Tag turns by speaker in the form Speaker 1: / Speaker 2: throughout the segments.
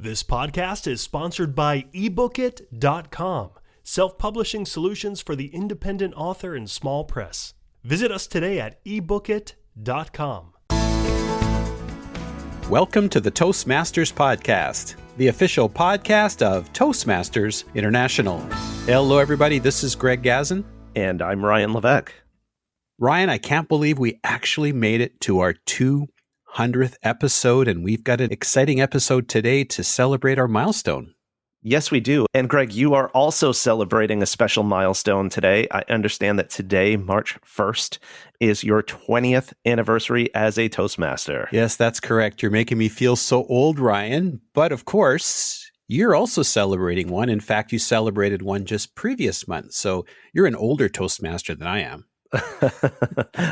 Speaker 1: This podcast is sponsored by ebookit.com, self-publishing solutions for the independent author and small press. Visit us today at ebookit.com.
Speaker 2: Welcome to the Toastmasters Podcast, the official podcast of Toastmasters International. Hello, everybody. This is Greg Gazin.
Speaker 3: And I'm Ryan Levesque.
Speaker 2: Ryan, I can't believe we actually made it to our 200th episode, and we've got an exciting episode today to celebrate our milestone.
Speaker 3: Yes, we do. And Greg, you are also celebrating a special milestone today. I understand that today, March 1st, is your 20th anniversary as a Toastmaster.
Speaker 2: Yes, that's correct. You're making me feel so old, Ryan. But of course, you're also celebrating one. In fact, you celebrated one just previous month. So you're an older Toastmaster than I am.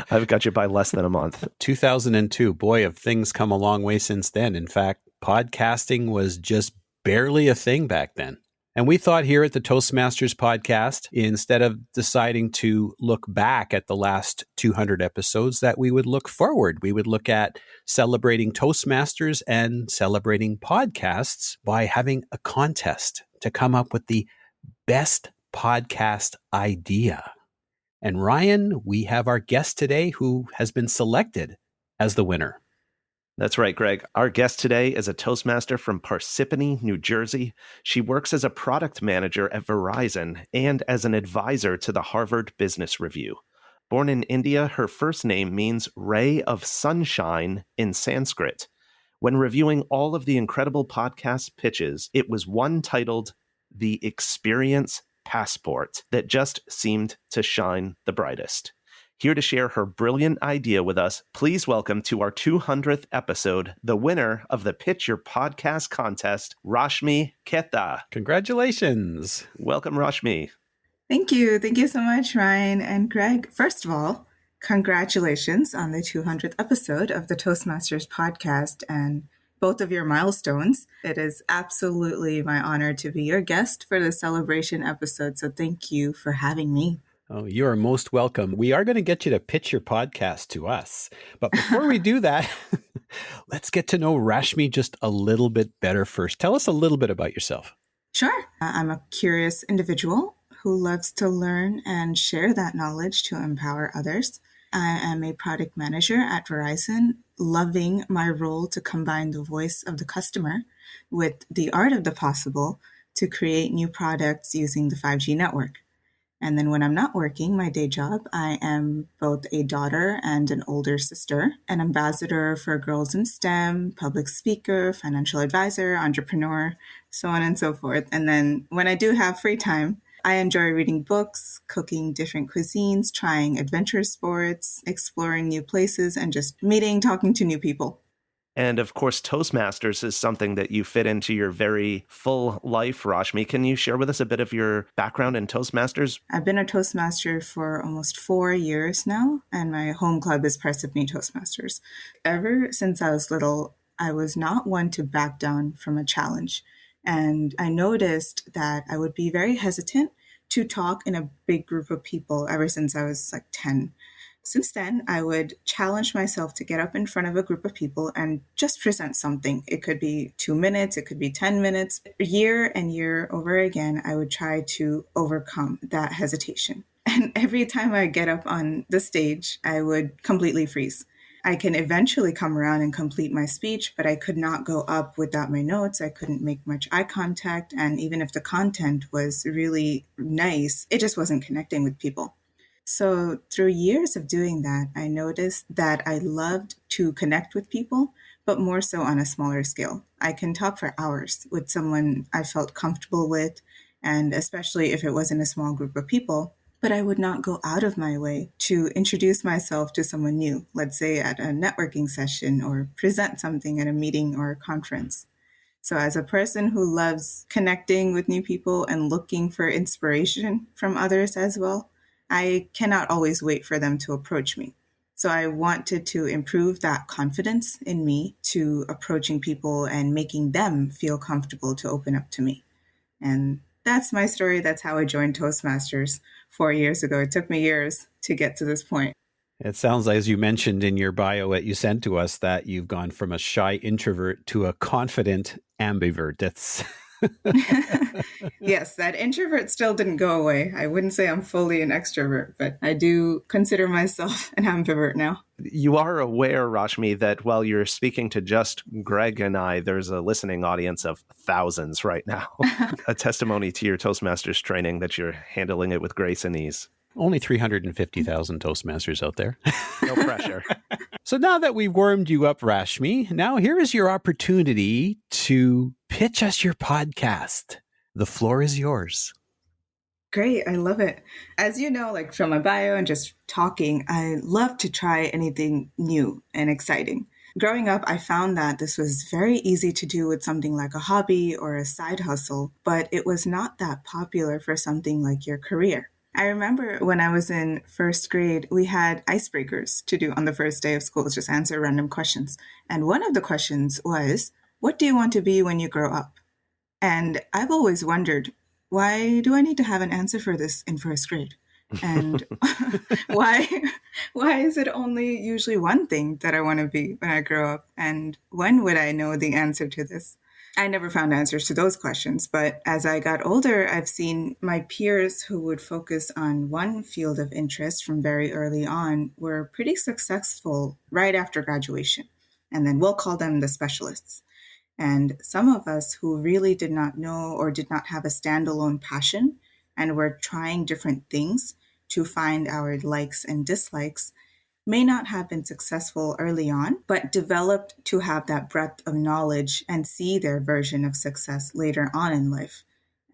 Speaker 3: I've got you by less than a month.
Speaker 2: 2002. Boy, have things come a long way since then. In fact, podcasting was just barely a thing back then. And we thought here at the Toastmasters podcast, instead of deciding to look back at the last 200 episodes, that we would look forward. We would look at celebrating Toastmasters and celebrating podcasts by having a contest to come up with the best podcast idea. And Ryan, we have our guest today who has been selected as the winner.
Speaker 3: That's right, Greg. Our guest today is a Toastmaster from Parsippany, New Jersey. She works as a product manager at Verizon and as an advisor to the Harvard Business Review. Born in India, her first name means ray of sunshine in Sanskrit. When reviewing all of the incredible podcast pitches, it was one titled The Experience Passport that just seemed to shine the brightest. Here to share her brilliant idea with us, please welcome to our 200th episode, the winner of the Pitch Your Podcast contest, Rashmi Ketha.
Speaker 2: Congratulations.
Speaker 3: Welcome, Rashmi.
Speaker 4: Thank you. Thank you so much, Ryan and Greg. First of all, congratulations on the 200th episode of the Toastmasters podcast and both of your milestones. It is absolutely my honor to be your guest for the celebration episode. So thank you for having me.
Speaker 2: Oh, you are most welcome. We are going to get you to pitch your podcast to us. But before we do that, let's get to know Rashmi just a little bit better first. Tell us a little bit about yourself.
Speaker 4: Sure. I'm a curious individual who loves to learn and share that knowledge to empower others. I am a product manager at Verizon, loving my role to combine the voice of the customer with the art of the possible to create new products using the 5G network. And then when I'm not working my day job, I am both a daughter and an older sister, an ambassador for Girls in STEM, public speaker, financial advisor, entrepreneur, so on and so forth. And then when I do have free time, I enjoy reading books, cooking different cuisines, trying adventure sports, exploring new places, and just meeting, talking to new people.
Speaker 3: And of course, Toastmasters is something that you fit into your very full life, Rashmi. Can you share with us a bit of your background in Toastmasters?
Speaker 4: I've been a Toastmaster for almost 4 years now, and my home club is Parsippany Toastmasters. Ever since I was little, I was not one to back down from a challenge. And I noticed that I would be very hesitant to talk in a big group of people ever since I was like 10. Since then, I would challenge myself to get up in front of a group of people and just present something. It could be 2 minutes, it could be 10 minutes. Year and year over again, I would try to overcome that hesitation. And every time I get up on the stage, I would completely freeze. I can eventually come around and complete my speech, but I could not go up without my notes. I couldn't make much eye contact. And even if the content was really nice, it just wasn't connecting with people. So through years of doing that, I noticed that I loved to connect with people, but more so on a smaller scale. I can talk for hours with someone I felt comfortable with, and especially if it wasn't a small group of people. But I would not go out of my way to introduce myself to someone new, let's say at a networking session or present something at a meeting or a conference. So as a person who loves connecting with new people and looking for inspiration from others as well, I cannot always wait for them to approach me. So I wanted to improve that confidence in me to approaching people and making them feel comfortable to open up to me. And that's my story. That's how I joined Toastmasters 4 years ago. It took me years to get to this point.
Speaker 2: It sounds like, as you mentioned in your bio that you sent to us, that you've gone from a shy introvert to a confident ambivert. That's
Speaker 4: Yes, that introvert still didn't go away. I wouldn't say I'm fully an extrovert, but I do consider myself an ambivert now.
Speaker 3: You are aware, Rashmi, that while you're speaking to just Greg and I, there's a listening audience of thousands right now. A testimony to your Toastmasters training that you're handling it with grace and ease.
Speaker 2: only 350,000 Toastmasters out there.
Speaker 3: No pressure.
Speaker 2: So now that we've warmed you up, Rashmi, now here is your opportunity to pitch us your podcast. The floor is yours.
Speaker 4: Great. I love it. As you know, like from my bio and just talking, I love to try anything new and exciting. Growing up, I found that this was very easy to do with something like a hobby or a side hustle, but it was not that popular for something like your career. I remember when I was in first grade, we had icebreakers to do on the first day of school, just answer random questions. And one of the questions was, what do you want to be when you grow up? And I've always wondered, why do I need to have an answer for this in first grade? And why is it only usually one thing that I want to be when I grow up? And when would I know the answer to this? I never found answers to those questions, but as I got older, I've seen my peers who would focus on one field of interest from very early on were pretty successful right after graduation. And then we'll call them the specialists. And some of us who really did not know or did not have a standalone passion and were trying different things to find our likes and dislikes may not have been successful early on, but developed to have that breadth of knowledge and see their version of success later on in life.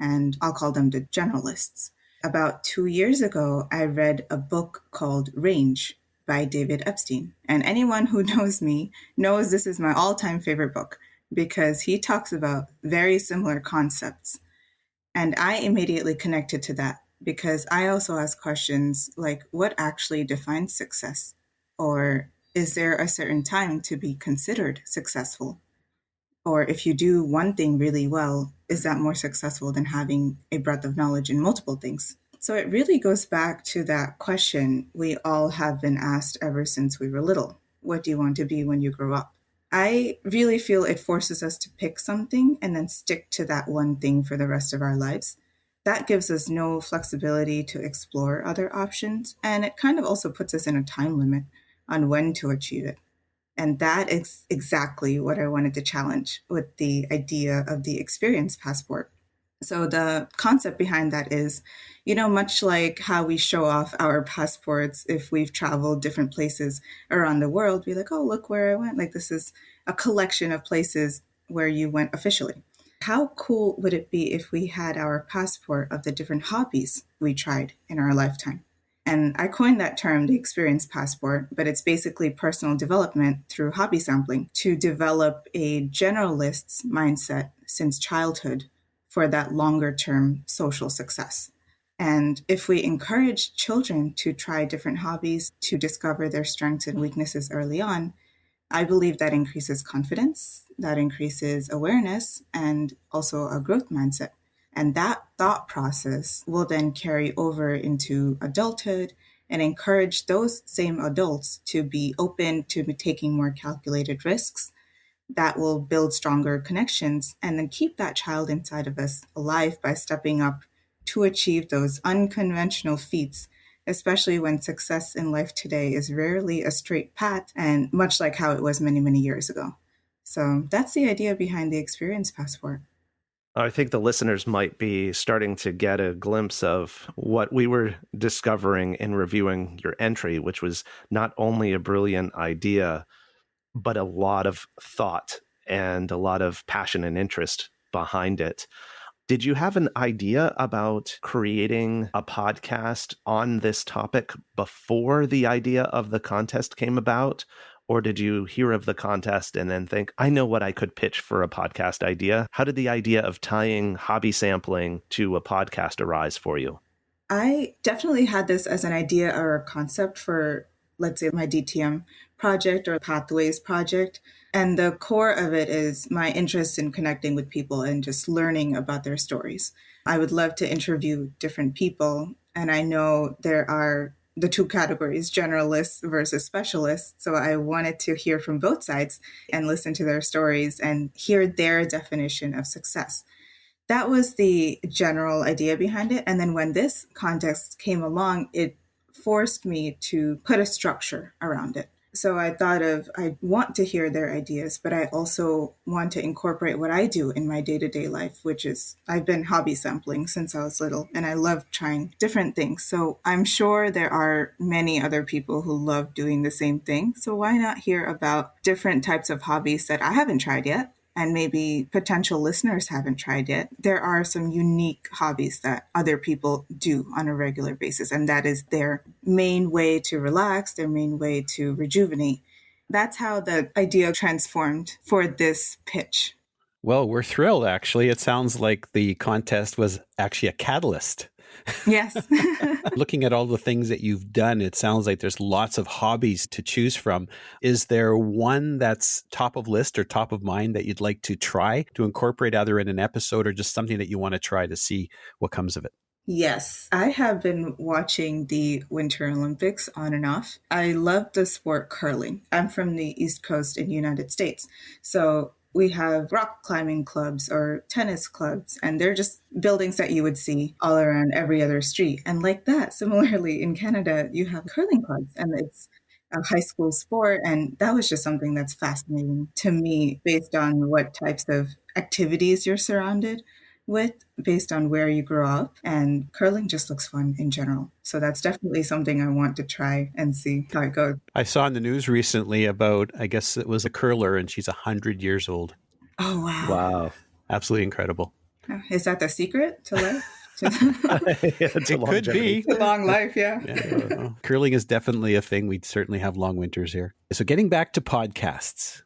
Speaker 4: And I'll call them the generalists. About 2 years ago, I read a book called Range by David Epstein. And anyone who knows me knows this is my all-time favorite book because he talks about very similar concepts. And I immediately connected to that because I also ask questions like, what actually defines success? Or is there a certain time to be considered successful? Or if you do one thing really well, is that more successful than having a breadth of knowledge in multiple things? So it really goes back to that question we all have been asked ever since we were little. What do you want to be when you grow up? I really feel it forces us to pick something and then stick to that one thing for the rest of our lives. That gives us no flexibility to explore other options, and it kind of also puts us in a time limit on when to achieve it. And that is exactly what I wanted to challenge with the idea of the experience passport. So the concept behind that is, much like how we show off our passports if we've traveled different places around the world, be like, oh, look where I went. Like this is a collection of places where you went officially. How cool would it be if we had our passport of the different hobbies we tried in our lifetime? And I coined that term, the experience passport, but it's basically personal development through hobby sampling to develop a generalist's mindset since childhood for that longer term social success. And if we encourage children to try different hobbies to discover their strengths and weaknesses early on, I believe that increases confidence, that increases awareness, and also a growth mindset. And that thought process will then carry over into adulthood and encourage those same adults to be open to taking more calculated risks. That will build stronger connections and then keep that child inside of us alive by stepping up to achieve those unconventional feats, especially when success in life today is rarely a straight path and much like how it was many, many years ago. So that's the idea behind the experience passport.
Speaker 3: I think the listeners might be starting to get a glimpse of what we were discovering in reviewing your entry, which was not only a brilliant idea, but a lot of thought and a lot of passion and interest behind it. Did you have an idea about creating a podcast on this topic before the idea of the contest came about? Or did you hear of the contest and then think, I know what I could pitch for a podcast idea? How did the idea of tying hobby sampling to a podcast arise for you?
Speaker 4: I definitely had this as an idea or a concept for, let's say, my DTM project or Pathways project. And the core of it is my interest in connecting with people and just learning about their stories. I would love to interview different people. And I know there are the two categories, generalists versus specialists. So I wanted to hear from both sides and listen to their stories and hear their definition of success. That was the general idea behind it. And then when this context came along, it forced me to put a structure around it. So I thought of, I want to hear their ideas, but I also want to incorporate what I do in my day-to-day life, which is I've been hobby sampling since I was little, and I love trying different things. So I'm sure there are many other people who love doing the same thing. So why not hear about different types of hobbies that I haven't tried yet? And maybe potential listeners haven't tried yet. There are some unique hobbies that other people do on a regular basis, and that is their main way to relax, their main way to rejuvenate. That's how the idea transformed for this pitch.
Speaker 2: Well, we're thrilled, actually. It sounds like the contest was actually a catalyst.
Speaker 4: Yes.
Speaker 2: Looking at all the things that you've done, it sounds like there's lots of hobbies to choose from. Is there one that's top of list or top of mind that you'd like to try to incorporate either in an episode or just something that you want to try to see what comes of it?
Speaker 4: Yes, I have been watching the Winter Olympics on and off. I love the sport curling. I'm from the East Coast in the United States. So we have rock climbing clubs or tennis clubs, and they're just buildings that you would see all around every other street. And like that, similarly in Canada, you have curling clubs, and it's a high school sport. And that was just something that's fascinating to me based on what types of activities you're surrounded with, based on where you grew up. And curling just looks fun in general. So that's definitely something I want to try and see how it goes.
Speaker 2: I saw in the news recently about, I guess it was a curler, and she's 100 years old.
Speaker 4: Oh, wow.
Speaker 3: Wow.
Speaker 2: Absolutely incredible.
Speaker 4: Is that the secret to life?
Speaker 2: It could be.
Speaker 4: A long life, yeah.
Speaker 2: Curling is definitely a thing. We'd certainly have long winters here. So getting back to podcasts.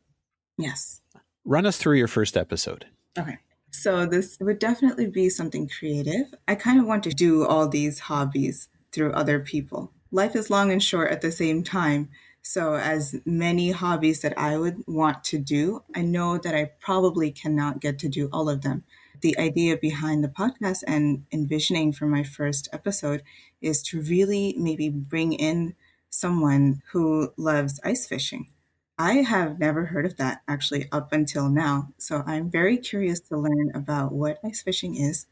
Speaker 4: Yes.
Speaker 2: Run us through your first episode.
Speaker 4: Okay. So this would definitely be something creative. I kind of want to do all these hobbies through other people. Life is long and short at the same time. So as many hobbies that I would want to do, I know that I probably cannot get to do all of them. The idea behind the podcast and envisioning for my first episode is to really maybe bring in someone who loves ice fishing. I have never heard of that actually up until now. So I'm very curious to learn about what ice fishing is,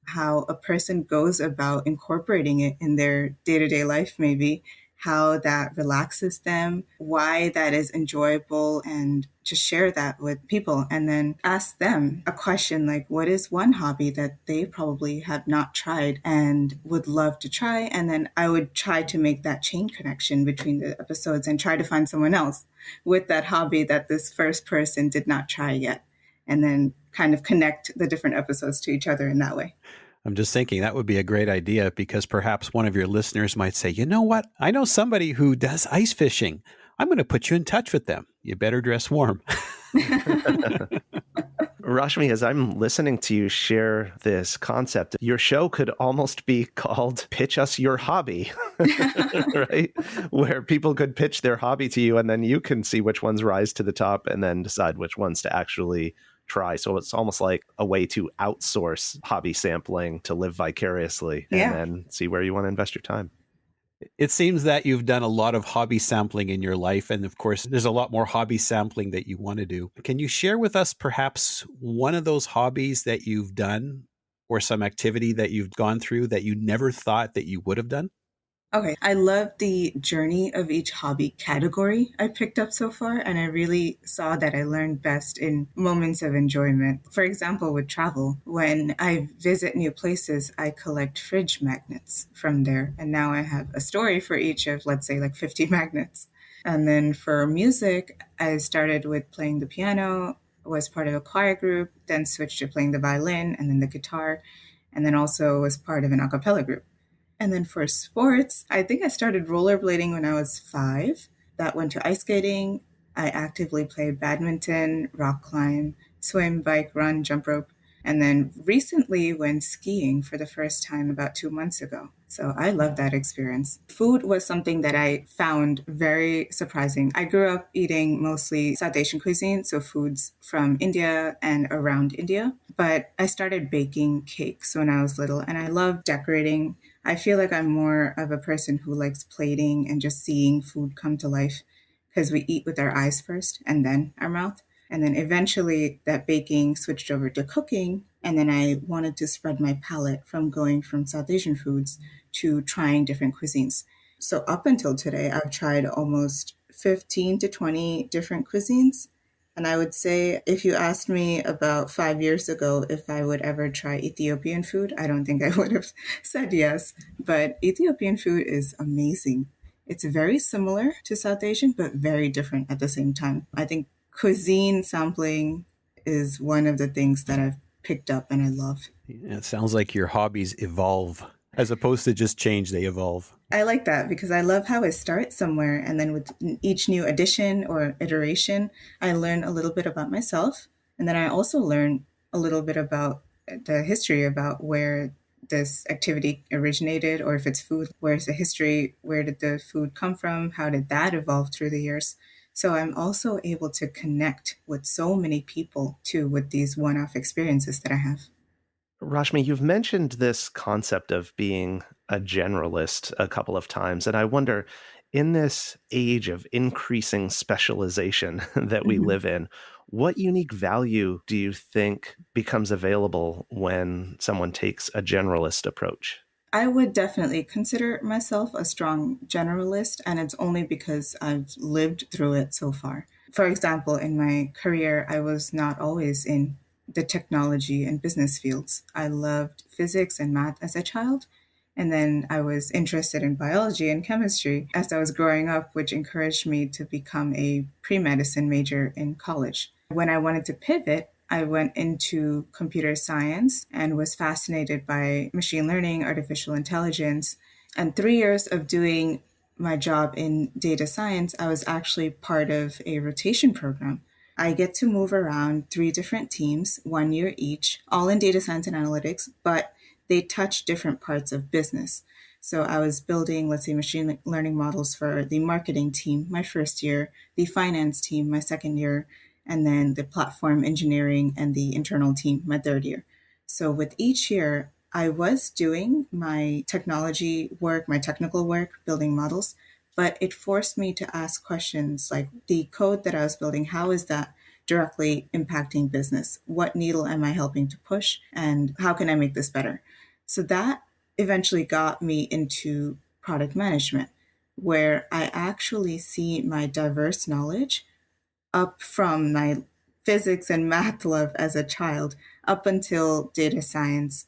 Speaker 4: how a person goes about incorporating it in their day-to-day life, maybe, how that relaxes them, why that is enjoyable, and just share that with people. And then ask them a question like, what is one hobby that they probably have not tried and would love to try? And then I would try to make that chain connection between the episodes and try to find someone else with that hobby that this first person did not try yet. And then kind of connect the different episodes to each other in that way.
Speaker 2: I'm just thinking that would be a great idea because perhaps one of your listeners might say, you know what? I know somebody who does ice fishing. I'm going to put you in touch with them. You better dress warm.
Speaker 3: Rashmi, as I'm listening to you share this concept, your show could almost be called Pitch Us Your Hobby, right? Where people could pitch their hobby to you and then you can see which ones rise to the top and then decide which ones to actually try. So it's almost like a way to outsource hobby sampling to live vicariously and then see where you want to invest your time.
Speaker 2: It seems that you've done a lot of hobby sampling in your life. And of course, there's a lot more hobby sampling that you want to do. Can you share with us perhaps one of those hobbies that you've done or some activity that you've gone through that you never thought that you would have done?
Speaker 4: Okay, I love the journey of each hobby category I picked up so far, and I really saw that I learned best in moments of enjoyment. For example, with travel, when I visit new places, I collect fridge magnets from there, and now I have a story for each of, let's say, like 50 magnets. And then for music, I started with playing the piano, was part of a choir group, then switched to playing the violin and then the guitar, and then also was part of an a cappella group. And then for sports, I think I started rollerblading when I was 5. That went to ice skating. I actively played badminton, rock climb, swim, bike, run, jump rope. And then recently went skiing for the first time about 2 months ago. So I love that experience. Food was something that I found very surprising. I grew up eating mostly South Asian cuisine, so foods from India and around India. But I started baking cakes when I was little, and I love decorating I feel like I'm more of a person who likes plating and just seeing food come to life because we eat with our eyes first and then our mouth. And then eventually that baking switched over to cooking. And then I wanted to spread my palate from going from South Asian foods to trying different cuisines. So up until today, I've tried almost 15 to 20 different cuisines. And I would say if you asked me about 5 years ago if I would ever try Ethiopian food, I don't think I would have said yes. But Ethiopian food is amazing. It's very similar to South Asian, but very different at the same time. I think cuisine sampling is one of the things that I've picked up and I love.
Speaker 2: Yeah, it sounds like your hobbies evolve as opposed to just change, they evolve.
Speaker 4: I like that because I love how it starts somewhere. And then with each new addition or iteration, I learn a little bit about myself. And then I also learn a little bit about the history about where this activity originated, or if it's food, where's the history? Where did the food come from? How did that evolve through the years? So I'm also able to connect with so many people too with these one off experiences that I have.
Speaker 3: Rashmi, you've mentioned this concept of being a generalist a couple of times, and I wonder, in this age of increasing specialization that we live in, what unique value do you think becomes available when someone takes a generalist approach?
Speaker 4: I would definitely consider myself a strong generalist, and it's only because I've lived through it so far. For example, in my career, I was not always in the technology and business fields. I loved physics and math as a child, and then I was interested in biology and chemistry as I was growing up, which encouraged me to become a pre medicine major in college. When I wanted to pivot, I went into computer science and was fascinated by machine learning, artificial intelligence. And 3 years of doing my job in data science, I was actually part of a rotation program. I get to move around 3 different teams, 1 year each, all in data science and analytics, but they touch different parts of business. So I was building, let's say, machine learning models for the marketing team my first year, the finance team my second year, and then the platform engineering and the internal team my third year. So with each year, I was doing my technology work, my technical work, building models, but it forced me to ask questions like the code that I was building, how is that directly impacting business? What needle am I helping to push? And how can I make this better? So that eventually got me into product management, where I actually see my diverse knowledge up from my physics and math love as a child up until data science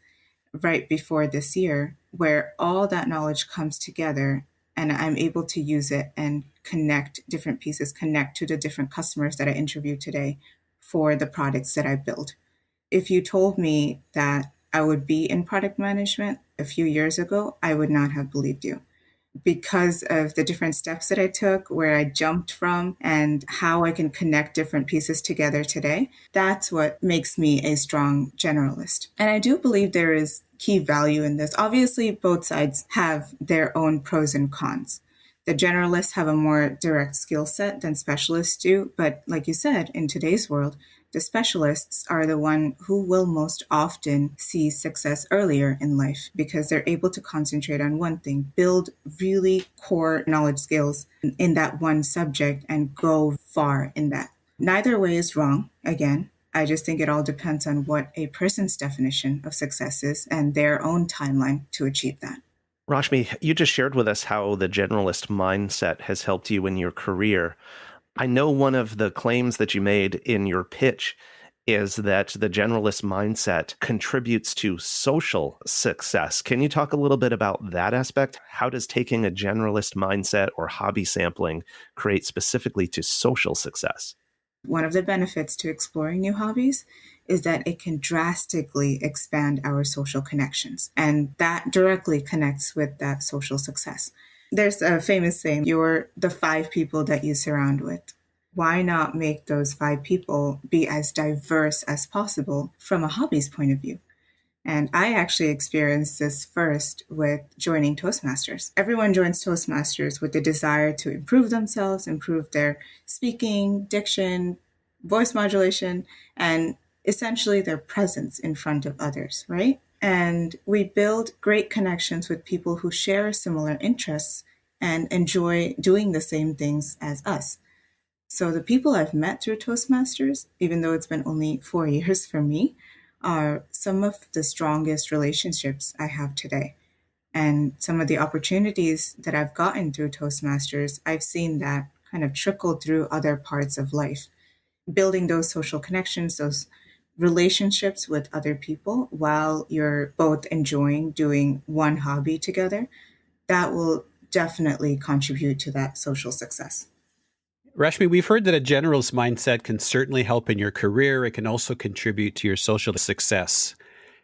Speaker 4: right before this year, where all that knowledge comes together and I'm able to use it and connect different pieces, connect to the different customers that I interview today for the products that I build. If you told me that I would be in product management a few years ago, I would not have believed you because of the different steps that I took, where I jumped from, and how I can connect different pieces together today. That's what makes me a strong generalist. And I do believe there is key value in this. Obviously, both sides have their own pros and cons. The generalists have a more direct skill set than specialists do. But like you said, in today's world, the specialists are the one who will most often see success earlier in life because they're able to concentrate on one thing, build really core knowledge skills in that one subject and go far in that. Neither way is wrong. Again, I just think it all depends on what a person's definition of success is and their own timeline to achieve that.
Speaker 3: Rashmi, you just shared with us how the generalist mindset has helped you in your career. I know one of the claims that you made in your pitch is that the generalist mindset contributes to social success. Can you talk a little bit about that aspect? How does taking a generalist mindset or hobby sampling create specifically to social success?
Speaker 4: One of the benefits to exploring new hobbies is that it can drastically expand our social connections, and that directly connects with that social success. There's a famous saying, you're the 5 people that you surround with. Why not make those 5 people be as diverse as possible from a hobby's point of view? And I actually experienced this first with joining Toastmasters. Everyone joins Toastmasters with the desire to improve themselves, improve their speaking, diction, voice modulation, and essentially their presence in front of others, right? And we build great connections with people who share similar interests and enjoy doing the same things as us. So the people I've met through Toastmasters, even though it's been only 4 years for me, are some of the strongest relationships I have today. And some of the opportunities that I've gotten through Toastmasters, I've seen that kind of trickle through other parts of life. Building those social connections, those relationships with other people while you're both enjoying doing one hobby together, that will definitely contribute to that social success.
Speaker 2: Rashmi, we've heard that a generalist mindset can certainly help in your career. It can also contribute to your social success.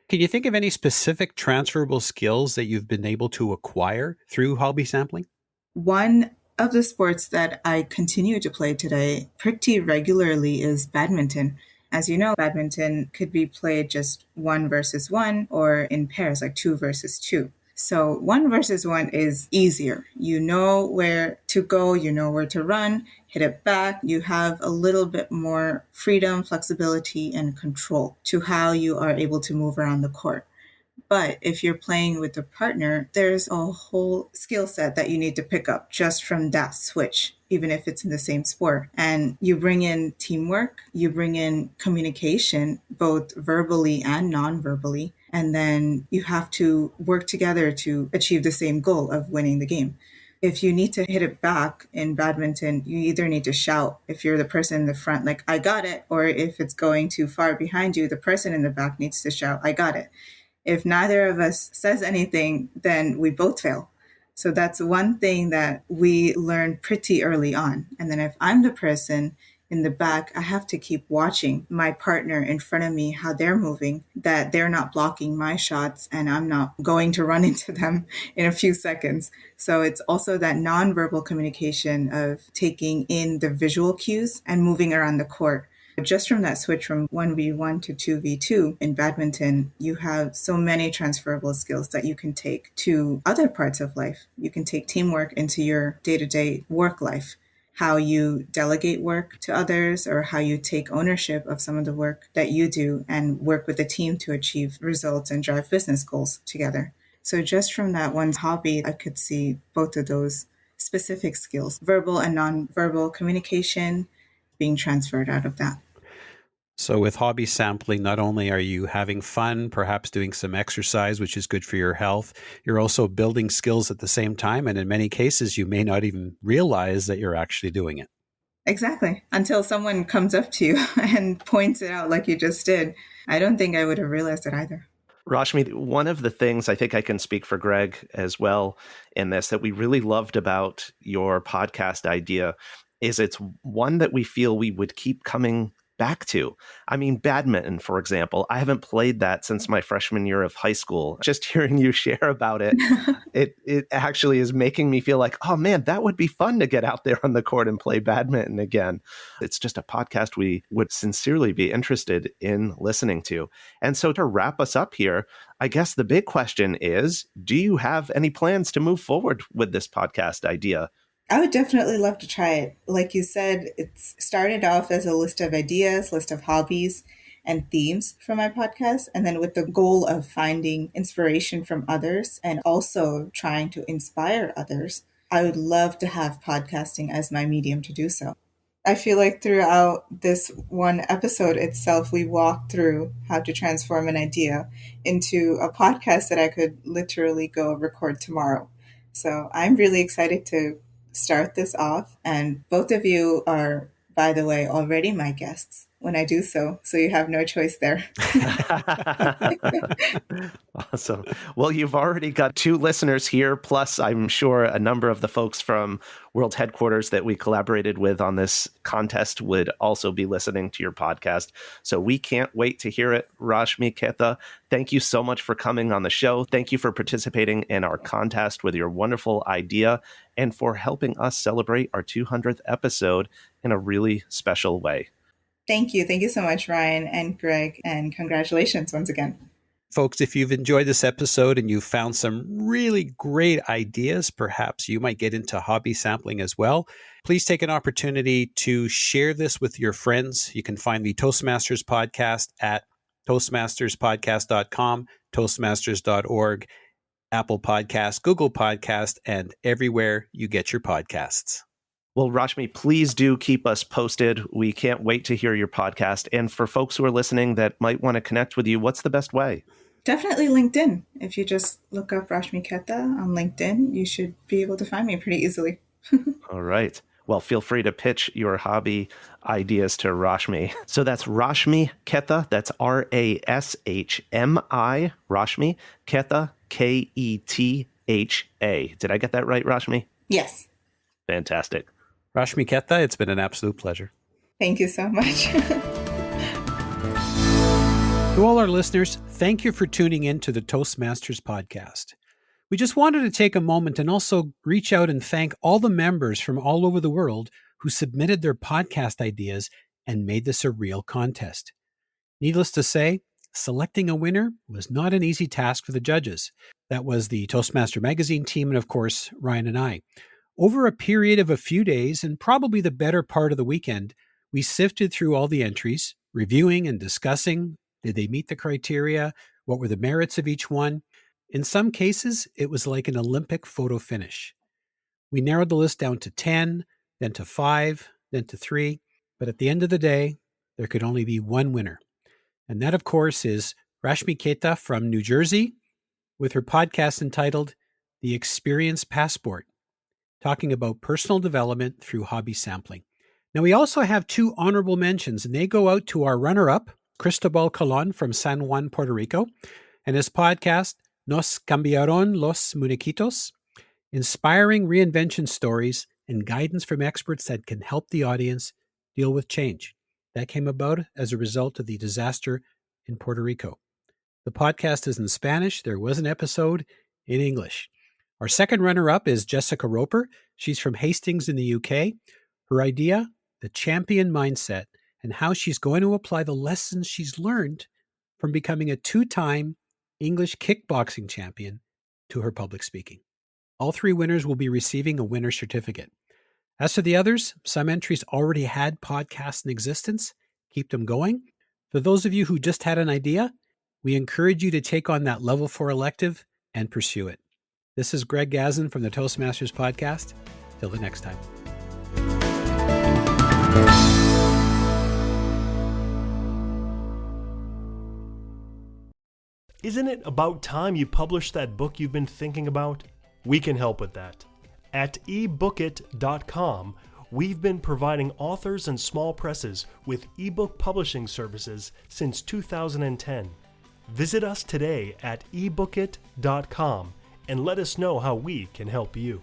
Speaker 2: Can you think of any specific transferable skills that you've been able to acquire through hobby sampling?
Speaker 4: One of the sports that I continue to play today pretty regularly is badminton. As you know, badminton could be played just one versus one or in pairs, like two versus two. So one versus one is easier. You know where to go, you know where to run, hit it back. You have a little bit more freedom, flexibility, and control to how you are able to move around the court. But if you're playing with a partner, there's a whole skill set that you need to pick up just from that switch, even if it's in the same sport. And you bring in teamwork, you bring in communication, both verbally and non-verbally. And then you have to work together to achieve the same goal of winning the game. If you need to hit it back in badminton, you either need to shout if you're the person in the front, like, I got it. Or if it's going too far behind you, the person in the back needs to shout, I got it. If neither of us says anything, then we both fail. So that's one thing that we learned pretty early on. And then if I'm the person in the back, I have to keep watching my partner in front of me, how they're moving, that they're not blocking my shots and I'm not going to run into them in a few seconds. So it's also that nonverbal communication of taking in the visual cues and moving around the court. Just from that switch from 1v1 to 2v2 in badminton, you have so many transferable skills that you can take to other parts of life. You can take teamwork into your day-to-day work life, how you delegate work to others or how you take ownership of some of the work that you do and work with the team to achieve results and drive business goals together. So just from that one hobby, I could see both of those specific skills, verbal and nonverbal communication, being transferred out of that.
Speaker 2: So with hobby sampling, not only are you having fun, perhaps doing some exercise, which is good for your health, you're also building skills at the same time. And in many cases, you may not even realize that you're actually doing it.
Speaker 4: Exactly. Until someone comes up to you and points it out like you just did. I don't think I would have realized it either.
Speaker 3: Rashmi, one of the things I think I can speak for Greg as well in this that we really loved about your podcast idea is it's one that we feel we would keep coming back to. I mean, badminton, for example, I haven't played that since my freshman year of high school. Just hearing you share about it, it actually is making me feel like, oh man, that would be fun to get out there on the court and play badminton again. It's just a podcast we would sincerely be interested in listening to. And so to wrap us up here, I guess the big question is, do you have any plans to move forward with this podcast idea?
Speaker 4: I would definitely love to try it. Like you said, it's started off as a list of ideas, list of hobbies and themes for my podcast. And then with the goal of finding inspiration from others and also trying to inspire others, I would love to have podcasting as my medium to do so. I feel like throughout this one episode itself, we walked through how to transform an idea into a podcast that I could literally go record tomorrow. So I'm really excited to start this off. And both of you are, by the way, already my guests when I do so. So you have no choice there.
Speaker 3: Awesome. Well, you've already got 2 listeners here, plus I'm sure a number of the folks from World Headquarters that we collaborated with on this contest would also be listening to your podcast. So we can't wait to hear it. Rashmi Ketha, thank you so much for coming on the show. Thank you for participating in our contest with your wonderful idea and for helping us celebrate our 200th episode in a really special way.
Speaker 4: Thank you. Thank you so much, Ryan and Greg, and congratulations once again.
Speaker 2: Folks, if you've enjoyed this episode and you've found some really great ideas, perhaps you might get into hobby sampling as well. Please take an opportunity to share this with your friends. You can find the Toastmasters podcast at toastmasterspodcast.com, toastmasters.org, Apple Podcasts, Google Podcasts, and everywhere you get your podcasts.
Speaker 3: Well, Rashmi, please do keep us posted. We can't wait to hear your podcast. And for folks who are listening that might want to connect with you, what's the best way?
Speaker 4: Definitely LinkedIn. If you just look up Rashmi Ketha on LinkedIn, you should be able to find me pretty easily.
Speaker 3: All right. Well, feel free to pitch your hobby ideas to Rashmi. So that's Rashmi Ketha. That's Rashmi, Rashmi Ketha, Ketha. Did I get that right, Rashmi?
Speaker 4: Yes.
Speaker 3: Fantastic.
Speaker 2: Rashmi Ketha, it's been an absolute pleasure.
Speaker 4: Thank you so much.
Speaker 2: To all our listeners, thank you for tuning in to the Toastmasters podcast. We just wanted to take a moment and also reach out and thank all the members from all over the world who submitted their podcast ideas and made this a real contest. Needless to say, selecting a winner was not an easy task for the judges. That was the Toastmaster Magazine team and, of course, Ryan and I. Over a period of a few days and probably the better part of the weekend, we sifted through all the entries, reviewing and discussing. Did they meet the criteria? What were the merits of each one? In some cases, it was like an Olympic photo finish. We narrowed the list down to 10, then to 5, then to 3. But at the end of the day, there could only be one winner. And that, of course, is Rashmi Ketha from New Jersey with her podcast entitled The Experience Passport, talking about personal development through hobby sampling. Now, we also have 2 honorable mentions, and they go out to our runner-up, Cristobal Colon from San Juan, Puerto Rico, and his podcast, Nos Cambiaron los Muñequitos, inspiring reinvention stories and guidance from experts that can help the audience deal with change. That came about as a result of the disaster in Puerto Rico. The podcast is in Spanish. There was an episode in English. Our second runner-up is Jessica Roper. She's from Hastings in the UK. Her idea, the champion mindset, and how she's going to apply the lessons she's learned from becoming a 2-time English kickboxing champion to her public speaking. All 3 winners will be receiving a winner's certificate. As for the others, some entries already had podcasts in existence. Keep them going. For those of you who just had an idea, we encourage you to take on that level 4 elective and pursue it. This is Greg Gazin from the Toastmasters podcast. Till the next time.
Speaker 1: Isn't it about time you published that book you've been thinking about? We can help with that. At ebookit.com, we've been providing authors and small presses with ebook publishing services since 2010. Visit us today at ebookit.com and let us know how we can help you.